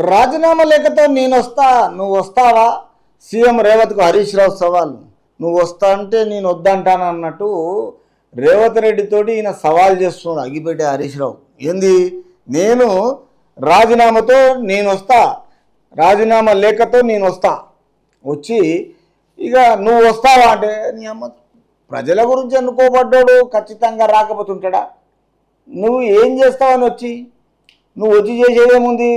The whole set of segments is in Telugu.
రాజీనామా లేఖతో నేను వస్తా, నువ్వు వస్తావా? సీఎం రేవంత్కు హరీష్ రావు సవాల్. నువ్వు వస్తా అంటే నేను వద్దంటాను అన్నట్టు రేవంత్ రెడ్డితోటి ఈయన సవాల్ చేస్తున్నాడు అగిపెట్టే హరీష్ రావు. ఏంది, నేను రాజీనామాతో నేను వస్తా, రాజీనామా లేఖతో నేను వస్తా, వచ్చి ఇక నువ్వు వస్తావా అంటే నీ అమ్మ ప్రజల గురించి ఎన్నుకోబడ్డాడు ఖచ్చితంగా రాకపోతుంటాడా? నువ్వు ఏం చేస్తావని వచ్చి నువ్వు వచ్చి చేసేదేముంది?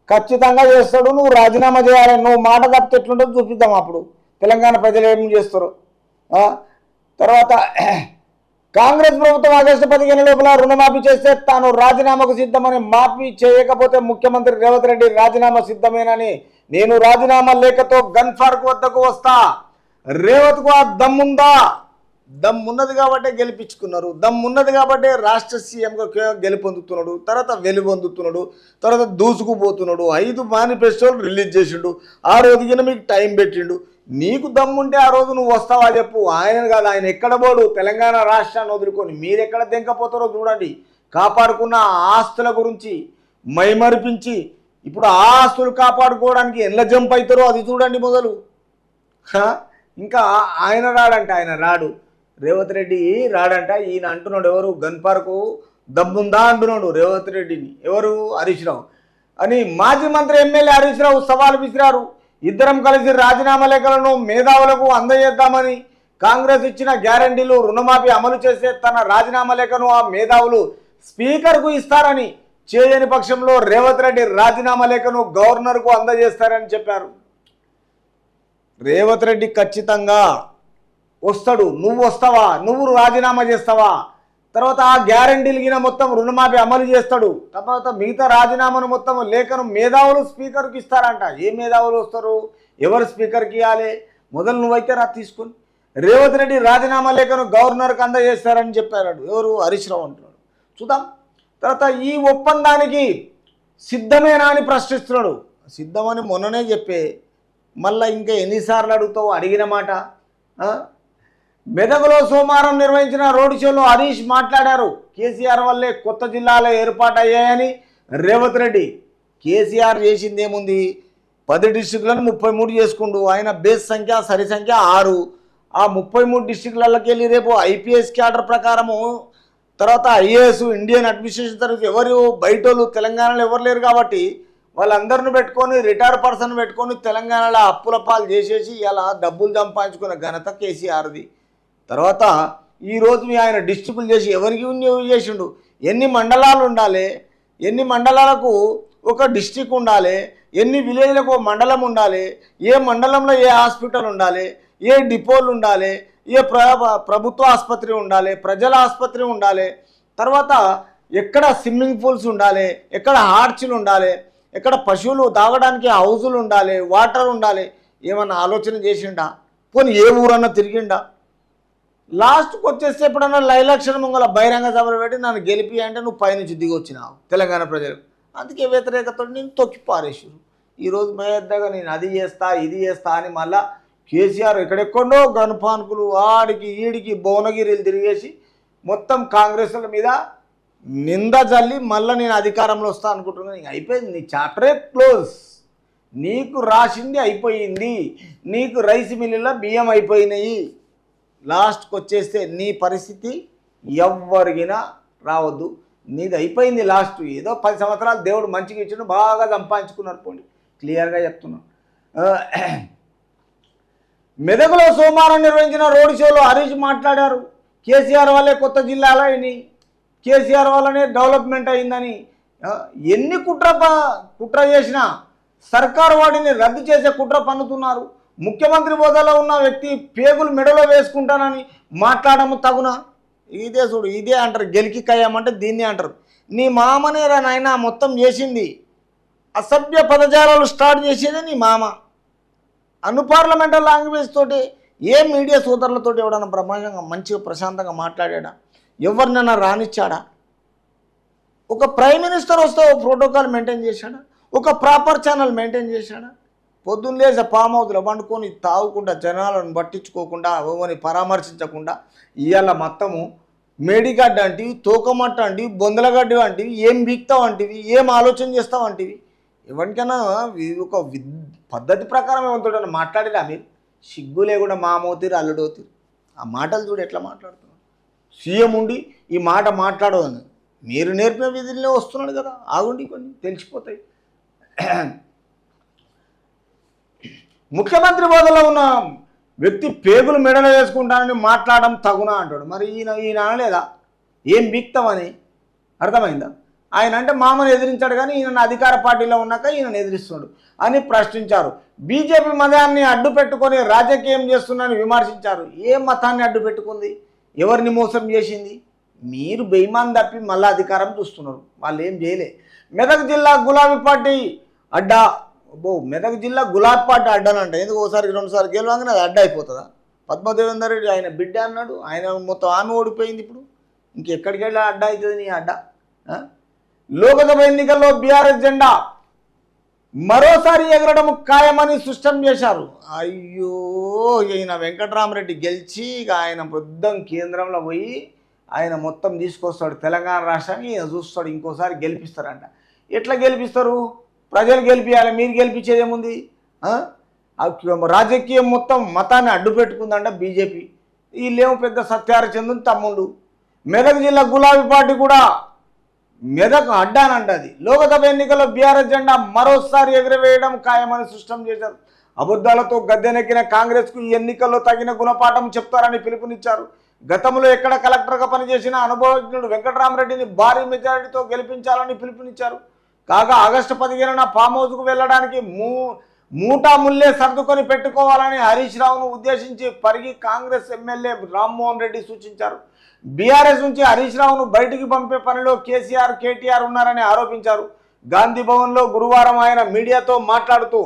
ఖచ్చితంగా చేస్తాడు. నువ్వు రాజీనామా చేయాలి. నువ్వు మాట తప్పితే ఎట్లుంటుందో చూపిద్దాం. అప్పుడు తెలంగాణ ప్రజలు ఏం చేస్తారు. తర్వాత కాంగ్రెస్ ప్రభుత్వం ఆగస్టు 15 లోపల రుణమాఫీ చేస్తే తాను రాజీనామాకు సిద్ధమని, మాఫీ చేయకపోతే ముఖ్యమంత్రి రేవంత్ రెడ్డి రాజీనామా సిద్ధమేనని, నేను రాజీనామా లేఖతో గన్ పార్క్ వద్దకు వస్తా. రేవంత్కు ఆ దమ్ముందా? దమ్మున్నది కాబట్టే గెలిపించుకున్నారు. దమ్మున్నది కాబట్టే రాష్ట్ర సీఎంగా గెలుపొందుతున్నాడు, తర్వాత వెలుపొందుతున్నాడు, తర్వాత దూసుకుపోతున్నాడు. 5 మేనిఫెస్టోలు రిలీజ్ చేసిండు. ఆ రోజుకిన మీకు టైం పెట్టిండు. నీకు దమ్ముంటే ఆ రోజు నువ్వు వస్తావా చెప్పు. ఆయన కాదు, ఆయన ఎక్కడ పోడు. తెలంగాణ రాష్ట్రాన్ని వదులుకొని మీరెక్కడ దెంకపోతారో చూడండి. కాపాడుకున్న ఆస్తుల గురించి మైమరిపించి ఇప్పుడు ఆ ఆస్తులు కాపాడుకోవడానికి ఎలా జంప్ అవుతారో అది చూడండి మొదలు. ఇంకా ఆయన రాడంట, ఆయన రాడు, రేవంత్ రెడ్డి రాడంట. ఈయన అంటున్నాడు, ఎవరు గన్ పార్కు దమ్ముందా అంటున్నాడు రేవంత్ రెడ్డిని. ఎవరు? హరీష్ రావు అని మాజీ మంత్రి ఎమ్మెల్యే హరీష్ రావు సవాల్ విసిరారు. ఇద్దరం కలిసి రాజీనామా లేఖలను మేధావులకు అందజేద్దామని, కాంగ్రెస్ ఇచ్చిన గ్యారంటీలు రుణమాఫీ అమలు చేసే తన రాజీనామా లేఖను ఆ మేధావులు స్పీకర్కు ఇస్తారని, చేయని పక్షంలో రేవంత్ రెడ్డి రాజీనామా లేఖను గవర్నర్కు అందజేస్తారని చెప్పారు. రేవంత్ రెడ్డి ఖచ్చితంగా వస్తాడు. నువ్వు వస్తావా? నువ్వు రాజీనామా చేస్తావా? తర్వాత ఆ గ్యారంటీలు గిన మొత్తం రుణమాఫీ అమలు చేస్తాడు. తర్వాత మిగతా రాజీనామాను మొత్తం లేఖను మేధావులు స్పీకర్కి ఇస్తారంట. ఏ మేధావులు వస్తారు? ఎవరు స్పీకర్కి ఇవ్వాలి? మొదలు నువ్వైతే రా తీసుకొని. రేవంత్ రెడ్డి రాజీనామా లేఖను గవర్నర్కి అందజేస్తారని చెప్పారు. ఎవరు? హరీష్ రావు అంటున్నాడు. చూద్దాం. తర్వాత ఈ ఒప్పందానికి సిద్ధమేనా అని ప్రశ్నిస్తున్నాడు. సిద్ధమని మొన్ననే చెప్పే మళ్ళీ ఇంకా ఎన్నిసార్లు అడుగుతావు? అడిగిన మాట. మెదక్లో సోమవారం నిర్వహించిన రోడ్ షోలో హరీష్ మాట్లాడారు. కేసీఆర్ వల్లే కొత్త జిల్లాలు ఏర్పాటయ్యాయని రేవంత్ రెడ్డి. కేసీఆర్ చేసింది ఏముంది? 10 డిస్టిక్లను 33 చేసుకుంటూ ఆయన బేస్ సంఖ్య సరి సంఖ్య 6. ఆ 33 డిస్టిక్లకి వెళ్ళి రేపు ఐపీఎస్ క్యాడర్ ప్రకారము, తర్వాత ఐఏఎస్ ఇండియన్ అడ్మినిస్ట్రేషన్ తరఫు ఎవరు బయటోళ్ళు తెలంగాణలో ఎవరు లేరు కాబట్టి వాళ్ళందరిని పెట్టుకొని రిటైర్డ్ పర్సన్ పెట్టుకొని తెలంగాణలో అప్పుల పాలు చేసేసి ఇలా డబ్బులు సంపాదించుకున్న ఘనత కేసీఆర్ది. తర్వాత ఈరోజు ఆయన డిస్ట్రిక్టులు చేసి ఎవరికి చేసిండు? ఎన్ని మండలాలు ఉండాలి? ఎన్ని మండలాలకు ఒక డిస్ట్రిక్ట్ ఉండాలి? ఎన్ని విలేజ్లకు ఒక మండలం ఉండాలి? ఏ మండలంలో ఏ హాస్పిటల్ ఉండాలి? ఏ డిపోలు ఉండాలి? ఏ ప్రభుత్వ ఆసుపత్రి ఉండాలి? ప్రజల ఆసుపత్రి ఉండాలి? తర్వాత ఎక్కడ స్విమ్మింగ్ పూల్స్ ఉండాలి? ఎక్కడ హార్చ్లు ఉండాలి? ఎక్కడ పశువులు తాగడానికి హౌజులు ఉండాలి? వాటర్ ఉండాలి? ఏమన్నా ఆలోచన చేసిండా? పోనీ ఏ ఊరన్నా తిరిగిండా? లాస్ట్కి వచ్చేస్తే ఎప్పుడన్నా ఎలక్షన్ ముంగల బహిరంగ సభలు పెట్టి నన్ను గెలిపి అంటే నువ్వు పైనుంచి దిగి వచ్చినావు తెలంగాణ ప్రజలు. అందుకే వ్యతిరేకత నేను తొక్కి పారేసారు. ఈరోజు మేద్దగా నేను అది చేస్తా ఇది చేస్తా అని మళ్ళా కేసీఆర్ ఎక్కడెక్కడో గనుపానుకులు ఆడికి ఈడికి భువనగిరిలు తిరిగేసి మొత్తం కాంగ్రెస్ల మీద నింద జల్లి మళ్ళీ నేను అధికారంలో వస్తా అనుకుంటున్నాను. నీకు అయిపోయింది, నీ చాప్టరే క్లోజ్. నీకు రాసింది అయిపోయింది. నీకు రైస్ మిల్లులో బియ్యం అయిపోయినాయి. లాస్ట్కి వచ్చేస్తే నీ పరిస్థితి ఎవ్వరిగినా రావద్దు. నీది అయిపోయింది. లాస్ట్ ఏదో 10 సంవత్సరాలు దేవుడు మంచిగా ఇచ్చిన బాగా సంపాదించుకున్నారు. పోండి, క్లియర్గా చెప్తున్నాను. మెదక్లో సోమవారం నిర్వహించిన రోడ్ షోలో హరీష్ మాట్లాడారు. కేసీఆర్ వల్లే కొత్త జిల్లాలు అయినాయి, కేసీఆర్ వల్లనే డెవలప్మెంట్ అయిందని. ఎన్ని కుట్ర చేసినా సర్కారు వాటిని రద్దు చేసే కుట్ర పన్నుతున్నారు. ముఖ్యమంత్రి హోదాలో ఉన్న వ్యక్తి పేగులు మెడలో వేసుకుంటానని మాట్లాడము తగునా? ఇదే చూడు, ఇదే అంటారు గెలికి కయ్యామంటే దీన్ని అంటారు. నీ మామనే రా నాయన మొత్తం చేసింది. అసభ్య పదజాలాలు స్టార్ట్ చేసేదే నీ మామ. అన్పార్లమెంటల్ లాంగ్వేజ్ తోటి ఏ మీడియా సోదరులతోటి ఎవడన్నా బ్రహ్మాండంగా మంచిగా ప్రశాంతంగా మాట్లాడా? ఎవరినైనా రానిచ్చాడా? ఒక ప్రైమ్ మినిస్టర్ వస్తే ఒక ప్రోటోకాల్ మెయింటైన్ చేశాడా? ఒక ప్రాపర్ ఛానల్ మెయింటైన్ చేశాడా? పొద్దున్న లేసే ఫామ్ హౌస్లో వండుకొని తాగుకుండా జనాలను పట్టించుకోకుండా ఎవరిని పరామర్శించకుండా ఇవాళ మొత్తము మేడిగడ్డ అంటివి, తోకమట్ట అంటివి, బొందలగడ్డ అంటివి, ఏం బీక్తావు అంటివి, ఏం ఆలోచన చేస్తావు అంటివి. ఎవరికైనా ఒక పద్ధతి ప్రకారం ఏమంటాడని మాట్లాడిరా మీరు? సిగ్గు లేకుండా మామవుతారు అల్లుడవుతారు. ఆ మాటలు చూడు ఎట్లా మాట్లాడుతున్నారు. సీఎం ఉండి ఈ మాట మాట్లాడదని మీరు నేర్పిన విధుల్లో వస్తున్నాడు కదా, ఆగుండి కొన్ని తెలిసిపోతాయి. ముఖ్యమంత్రి హోదాలో ఉన్న వ్యక్తి పేగులు మెడలో వేసుకుంటానని మాట్లాడడం తగునా అంటాడు. మరి ఈయన అనలేదా ఏం బీక్తామని? అర్థమైందా? ఆయన అంటే మామను ఎదిరించాడు కానీ ఈయన అధికార పార్టీలో ఉన్నాక ఈయనను ఎదిరిస్తున్నాడు అని ప్రశ్నించారు. బీజేపీ మతాన్ని అడ్డు పెట్టుకొని రాజకీయం చేస్తున్నారని విమర్శించారు. ఏ మతాన్ని అడ్డు పెట్టుకుంది? ఎవరిని మోసం చేసింది? మీరు బెయిమాన్ తప్పి మళ్ళీ అధికారం చూస్తున్నారు. వాళ్ళు ఏం చేయలే. మెదక్ జిల్లా గులాబీ పార్టీ అడ్డా. మెదక్ జిల్లా గులాబీ పార్టీ అడ్డానంట. ఎందుకు ఒకసారి రెండుసార్లు గెలవంగానే అది అడ్డా అయిపోతుందా? పద్మదేవేందర్ రెడ్డి ఆయన బిడ్డ అన్నాడు. ఆయన మొత్తం ఆమె ఓడిపోయింది. ఇప్పుడు ఇంకెక్కడికి వెళ్ళి అడ్డా అవుతుంది నీ అడ్డా? లోక్సభ ఎన్నికల్లో బీఆర్ఎస్ జెండా మరోసారి ఎగరడం ఖాయమని స్పష్టం చేశారు. అయ్యో, ఈయన వెంకట్రామరెడ్డి గెలిచి ఇక ఆయన మొత్తం కేంద్రంలో పోయి ఆయన మొత్తం తీసుకొస్తాడు తెలంగాణ రాష్ట్రాన్ని. ఈయన చూస్తాడు ఇంకోసారి గెలిపిస్తారంట. ఎట్లా గెలిపిస్తారు? ప్రజలు గెలిపించాలి. మీరు గెలిపించేది ఏముంది? రాజకీయం మొత్తం మతాన్ని అడ్డు పెట్టుకుందంట బీజేపీ. వీళ్ళేమో పెద్ద సత్యారచంద్రుని తమ్ముళ్ళు. మెదక్ జిల్లా గులాబీ పార్టీ కూడా మెదక్ అడ్డానంట. అది లోక్సభ ఎన్నికల్లో బీఆర్ఎస్ జెండా మరోసారి ఎగురవేయడం ఖాయమని స్పష్టం చేశారు. అబద్ధాలతో గద్దెనెక్కిన కాంగ్రెస్కు ఈ ఎన్నికల్లో తగిన గుణపాఠం చెప్తారని పిలుపునిచ్చారు. గతంలో ఎక్కడ కలెక్టర్గా పనిచేసిన అనుభవజ్ఞుడు వెంకట్రామరెడ్డిని భారీ మెజారిటీతో గెలిపించాలని పిలుపునిచ్చారు. కాగా ఆగస్టు 15న ఫామ్ హౌస్కు వెళ్లడానికి మూటా ముల్లే సర్దుకొని పెట్టుకోవాలని హరీష్ రావును ఉద్దేశించి పరిగి కాంగ్రెస్ ఎమ్మెల్యే రామ్మోహన్ రెడ్డి సూచించారు. బీఆర్ఎస్ నుంచి హరీష్ రావును బయటికి పంపే పనిలో కేసీఆర్, కేటీఆర్ ఉన్నారని ఆరోపించారు. గాంధీ భవన్లో గురువారం ఆయన మీడియాతో మాట్లాడుతూ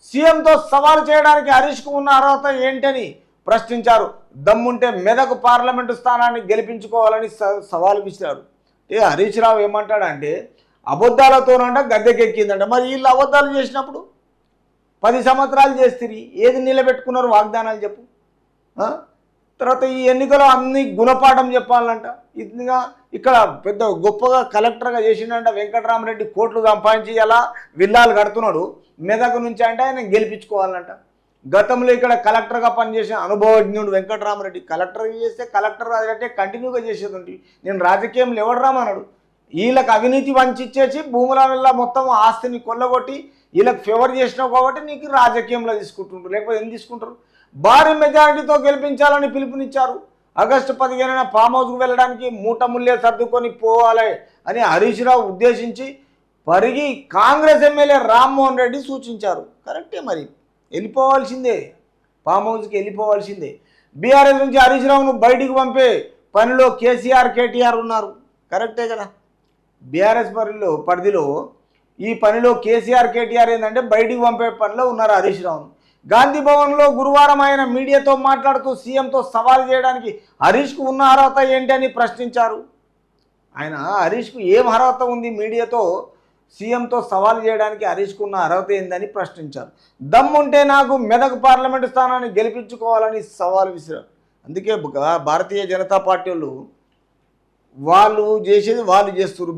సీఎంతో సవాల్ చేయడానికి హరీష్కు ఉన్న అర్హత ఏంటని ప్రశ్నించారు. దమ్ముంటే మెదక్ పార్లమెంటు స్థానాన్ని గెలిపించుకోవాలని సవాల్ విసిరారు. హరీష్ రావు ఏమంటాడంటే అబద్ధాలతోనంట గద్దెకెక్కిందంట. మరి వీళ్ళు అబద్ధాలు చేసినప్పుడు 10 సంవత్సరాలు చేస్తుంది, ఏది నిలబెట్టుకున్నారు వాగ్దానాలు చెప్పు. తర్వాత ఈ ఎన్నికలో అన్ని గుణపాఠం చెప్పాలంట. ఇదిగా ఇక్కడ పెద్ద గొప్పగా కలెక్టర్గా చేసిండంట వెంకట్రామరెడ్డి. కోట్లు సంపాదించి ఎలా విల్లాలు కడుతున్నాడు మెదక్ నుంచి అంటే ఆయన గెలిపించుకోవాలంట. గతంలో ఇక్కడ కలెక్టర్గా పనిచేసిన అనుభవజ్ఞుడు వెంకట్రామరెడ్డి. కలెక్టర్ చేస్తే కలెక్టర్ అంటే కంటిన్యూగా చేసేది ఉంటుంది. నేను రాజకీయంలో ఎవడు రామన్నాడు? వీళ్ళకి అవినీతి వంచిచ్చేసి భూముల వల్ల మొత్తం ఆస్తిని కొల్లగొట్టి వీళ్ళకి ఫేవర్ చేసినావు కాబట్టి నీకు రాజకీయంలో తీసుకుంటుంటారు, లేకపోతే ఏం తీసుకుంటారు? భారీ మెజారిటీతో గెలిపించాలని పిలుపునిచ్చారు. ఆగస్టు 15న ఫామ్ హౌస్కు వెళ్ళడానికి మూట ముల్లే సర్దుకొని పోవాలి అని హరీష్ రావు ఉద్దేశించి పరిగి కాంగ్రెస్ ఎమ్మెల్యే రామ్మోహన్ రెడ్డి సూచించారు. కరెక్టే, మరి వెళ్ళిపోవాల్సిందే, ఫామ్ హౌస్కి వెళ్ళిపోవాల్సిందే. బీఆర్ఎస్ నుంచి హరీష్ రావును బయటికి పంపే పనిలో కేసీఆర్, కేటీఆర్ ఉన్నారు. కరెక్టే కదా. బీఆర్ఎస్ పరిధిలో ఈ పనిలో కేసీఆర్, కేటీఆర్ ఏంటంటే బయటికి పంపే పనిలో ఉన్నారు హరీష్ రావును. గాంధీ భవన్లో గురువారం ఆయన మీడియాతో మాట్లాడుతూ సీఎంతో సవాల్ చేయడానికి హరీష్కు ఉన్న అర్హత ఏంటని ప్రశ్నించారు. ఆయన హరీష్కు ఏం అర్హత ఉంది మీడియాతో సీఎంతో సవాల్ చేయడానికి? హరీష్కు ఉన్న అర్హత ఏందని ప్రశ్నించారు. దమ్ముంటే నాకు మెదక్ పార్లమెంటు స్థానాన్ని గెలిపించుకోవాలని సవాల్ విసిరారు. అందుకే భారతీయ జనతా పార్టీ వాళ్ళు చేసేది వాళ్ళు చేస్తారు.